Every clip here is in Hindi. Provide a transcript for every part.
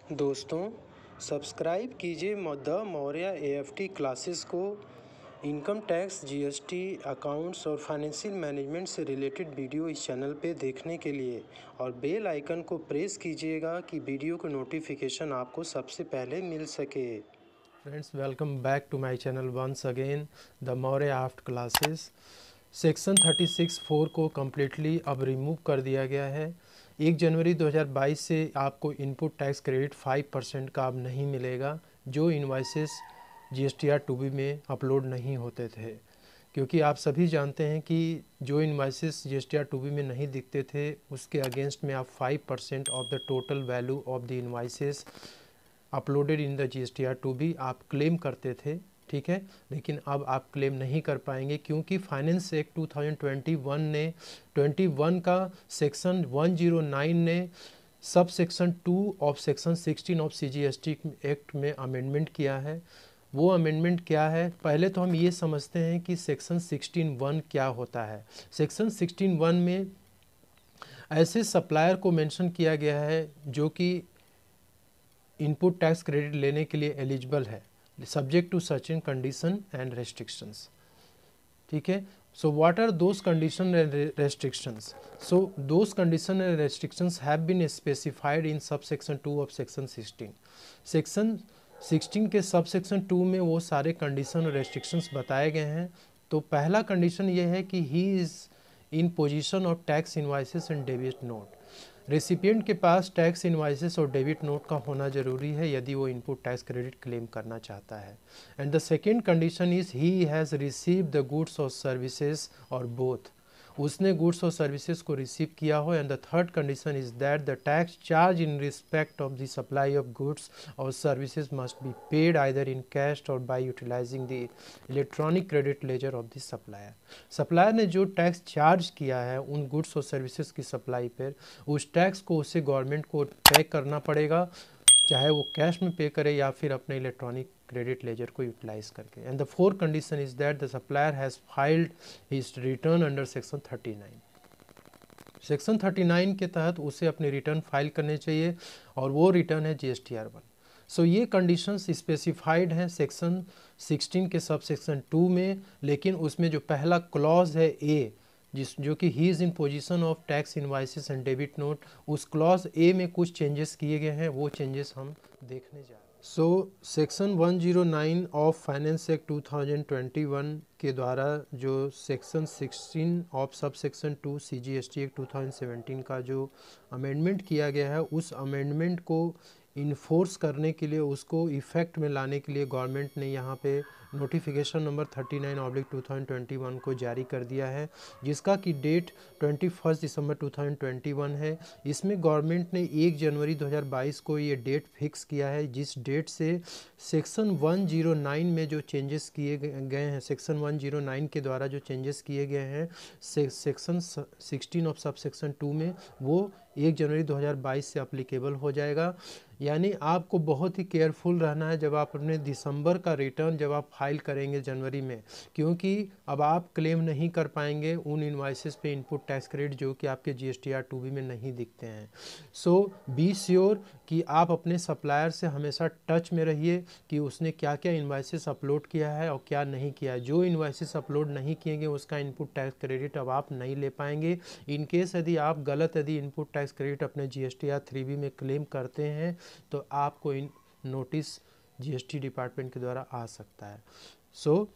दोस्तों, सब्सक्राइब कीजिए द मौर्य AFT क्लासेस को इनकम टैक्स, GST, अकाउंट्स और फाइनेंशियल मैनेजमेंट से रिलेटेड वीडियो इस चैनल पे देखने के लिए और बेल आइकन को प्रेस कीजिएगा कि वीडियो का नोटिफिकेशन आपको सबसे पहले मिल सके। Friends, welcome back to my channel once again the Maurya AFT classes. Section 36(4) को कम्प्लीटली अब रिमूव कर दिया गया है। 1 जनवरी 2022 से आपको इनपुट टैक्स क्रेडिट 5% का अब नहीं मिलेगा, जो इनवाइसेस GSTR 2B में अपलोड नहीं होते थे। क्योंकि आप सभी जानते हैं कि जो इनवाइसेस GSTR 2B में नहीं दिखते थे, उसके अगेंस्ट में आप 5% of the total value of the invoices uploaded in the GSTR 2B आप क्लेम करते थे, ठीक है। लेकिन अब आप क्लेम नहीं कर पाएंगे क्योंकि फाइनेंस एक्ट 2021 ने 21 का सेक्शन 109 ने सब section 2 of section 16 of CGST act में अमेंडमेंट किया है। वो अमेंडमेंट क्या है, पहले तो हम ये समझते हैं कि सेक्शन 16(1) क्या होता है। सेक्शन 16(1) में ऐसे सप्लायर को मेंशन किया गया है जो कि इनपुट टैक्स क्रेडिट लेने के लिए एलिजिबल है, subject to certain condition and restrictions, ठीक है। So what are those condition and restrictions? So those condition and restrictions have been specified in sub section 2 of section 16। Section 16 के सब सेक्शन 2 में वो सारे कंडीशन और रेस्ट्रिक्शंस बताए गए हैं। तो पहला कंडीशन ये है कि he is in position of tax invoices and debit note. Recipient के पास टैक्स इनवाइसेस और डेबिट नोट का होना जरूरी है यदि वो इनपुट टैक्स क्रेडिट क्लेम करना चाहता है। And the second condition is he has received the goods और सर्विसेज, और बोथ, उसने गुड्स और सर्विसेज को रिसीव किया हो। And the third condition is that the tax charge in respect of the supply of goods और services must be paid either in cash और by utilising the electronic credit ledger of the supplier. Supplier ने जो टैक्स चार्ज किया है उन गुड्स और सर्विसेज की सप्लाई पर, उस टैक्स को उसे गवर्नमेंट को पे करना पड़ेगा, चाहे वो कैश में पे करे या फिर अपने इलेक्ट्रॉनिक क्रेडिट लेजर को यूटिलाइज करके। And the fourth condition is that the supplier has filed his return under section 39। Section 39 के तहत उसे अपने रिटर्न फाइल करने चाहिए और वो रिटर्न है GSTR 1। सो ये कंडीशंस स्पेसिफाइड हैं सेक्शन 16 के सब सेक्शन 2 में, लेकिन उसमें जो पहला क्लॉज है A, जो कि he is in position of tax invoices and debit note, उस क्लॉज A में कुछ चेंजेस किए गए हैं, वो चेंजेस हम देखने जा रहे हैं। So section 109 of finance act 2021 के द्वारा जो सेक्शन 16 ऑफ सब सेक्शन 2 CGST एक्ट 2017 का जो अमेंडमेंट किया गया है, उस अमेंडमेंट को इन्फोर्स करने के लिए, उसको इफ़ेक्ट में लाने के लिए गवर्नमेंट ने यहाँ पे नोटिफिकेशन नंबर 39/2021 को जारी कर दिया है, जिसका कि डेट 21 दिसंबर 2021 है। इसमें गवर्नमेंट ने 1 जनवरी 2022 को ये डेट फिक्स किया है, जिस डेट से सेक्शन 109 में जो चेंजेस किए गए हैं, सेक्शन 109 के द्वारा जो चेंजेस किए गए हैं सेक्शन 16 ऑफ सब सेक्शन 2 में, वो 1 जनवरी 2022 से अप्लीकेबल हो जाएगा। यानी आपको बहुत ही केयरफुल रहना है जब आप अपने दिसंबर का रिटर्न जब आप फाइल करेंगे जनवरी में, क्योंकि अब आप क्लेम नहीं कर पाएंगे उन इनवाइसेस पे इनपुट टैक्स क्रेडिट जो कि आपके GSTR 2B में नहीं दिखते हैं। सो बी श्योर कि आप अपने सप्लायर से हमेशा टच में रहिए कि उसने क्या क्या इनवाइसेस अपलोड किया है और क्या नहीं किया है। जो इनवाइसेस अपलोड नहीं किए गए उसका इनपुट टैक्स क्रेडिट अब आप नहीं ले पाएंगे। इनकेस यदि आप गलत इनपुट टैक्स क्रेडिट अपने GSTR 3B में क्लेम करते हैं तो आपको इन नोटिस GST डिपार्टमेंट के द्वारा आ सकता है। सो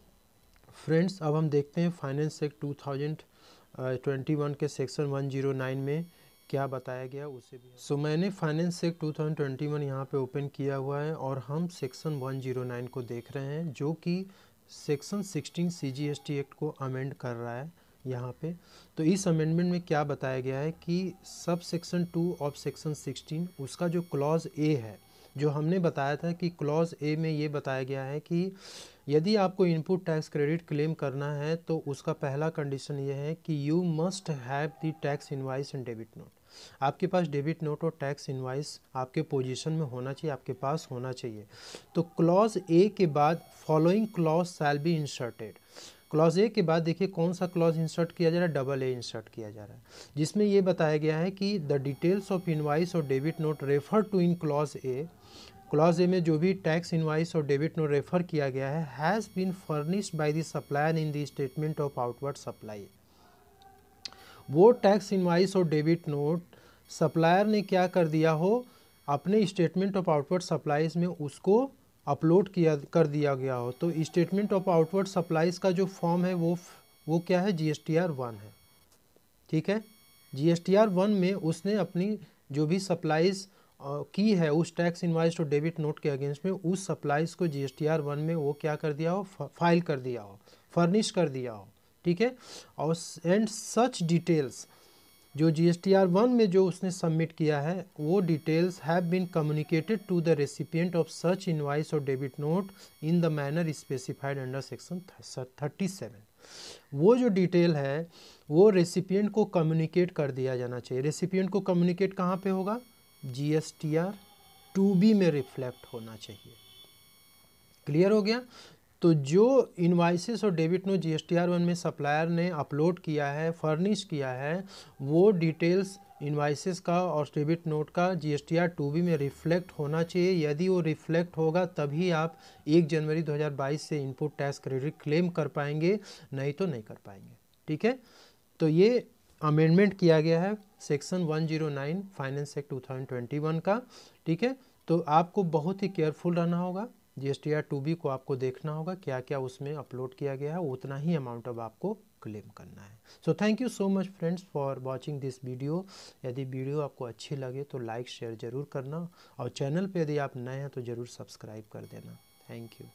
फ्रेंड्स, अब हम देखते हैं फाइनेंस एक्ट 2021 के सेक्शन 109 में क्या बताया गया उसे भी। सो मैंने फाइनेंस एक्ट 2021 यहाँ पे ओपन किया हुआ है और हम सेक्शन 109 को देख रहे हैं, जो कि सेक्शन 16 CGST एक्ट को अमेंड कर रहा है यहाँ पे। तो इस अमेंडमेंट में क्या बताया गया है कि सब सेक्शन 2 ऑफ सेक्शन 16 उसका जो क्लॉज A है, जो हमने बताया था कि क्लॉज A में ये बताया गया है कि यदि आपको इनपुट टैक्स क्रेडिट क्लेम करना है तो उसका पहला कंडीशन ये है कि you must have the tax invoice and debit note. आपके पास डेबिट नोट और टैक्स इनवाइस आपके पोजीशन में होना चाहिए, आपके पास होना चाहिए। तो क्लॉज A के बाद following clause shall be inserted. Clause A के बाद देखिए कौन सा क्लॉज इंसर्ट किया जा रहा है, AA इंसर्ट किया जा रहा है, जिसमें ये बताया गया है कि द डिटेल्स ऑफ इनवाइस और debit note refer to in clause A clause A में जो भी टैक्स इनवाइस और डेबिट नोट रेफर किया गया है has been furnished by the supplier in the statement of outward supply. वो टैक्स इनवाइस और डेबिट नोट सप्लायर ने क्या कर दिया हो, अपने स्टेटमेंट ऑफ आउटवर्ड सप्लाईज में उसको अपलोड कर दिया गया हो। तो स्टेटमेंट ऑफ आउटवर्ड सप्लाईज का जो फॉर्म है वो क्या है, GSTR 1 है। ठीक है, GSTR 1 में उसने अपनी जो भी सप्लाईज की है उस टैक्स इनवाइस और डेबिट नोट के अगेंस्ट में, उस सप्लाईज को GSTR 1 में वो क्या कर दिया हो, फाइल कर दिया हो, फर्निश कर दिया हो। ठीक है, और एंड सच डिटेल्स जो GSTR 1 में जो उसने सबमिट किया है वो details have been communicated to the recipient of such invoice और debit note in the manner specified under section 37। वो जो डिटेल है वो रेसिपिएंट को कम्युनिकेट कर दिया जाना चाहिए। रेसिपिएंट को कम्युनिकेट कहाँ पे होगा, GSTR 2B में रिफ्लेक्ट होना चाहिए। क्लियर हो गया। तो जो इनवाइसेस और डेबिट नोट GSTR 1 में सप्लायर ने अपलोड किया है, फर्निश किया है, वो डिटेल्स इनवाइसेस का और डेबिट नोट का GSTR 2B में रिफ्लेक्ट होना चाहिए। यदि वो रिफ्लेक्ट होगा तभी आप 1 जनवरी 2022 से इनपुट टैक्स क्रेडिट क्लेम कर पाएंगे, नहीं तो नहीं कर पाएंगे। ठीक है, तो ये अमेंडमेंट किया गया है सेक्शन 109 फाइनेंस एक्ट 2021 का। ठीक है, तो आपको बहुत ही केयरफुल रहना होगा। GSTR 2B को आपको देखना होगा क्या क्या उसमें अपलोड किया गया है, उतना ही अमाउंट अब आपको क्लेम करना है। So thank you so much friends for watching this video. यदि वीडियो आपको अच्छी लगे तो लाइक शेयर ज़रूर करना, और चैनल पे यदि आप नए हैं तो ज़रूर सब्सक्राइब कर देना। Thank you.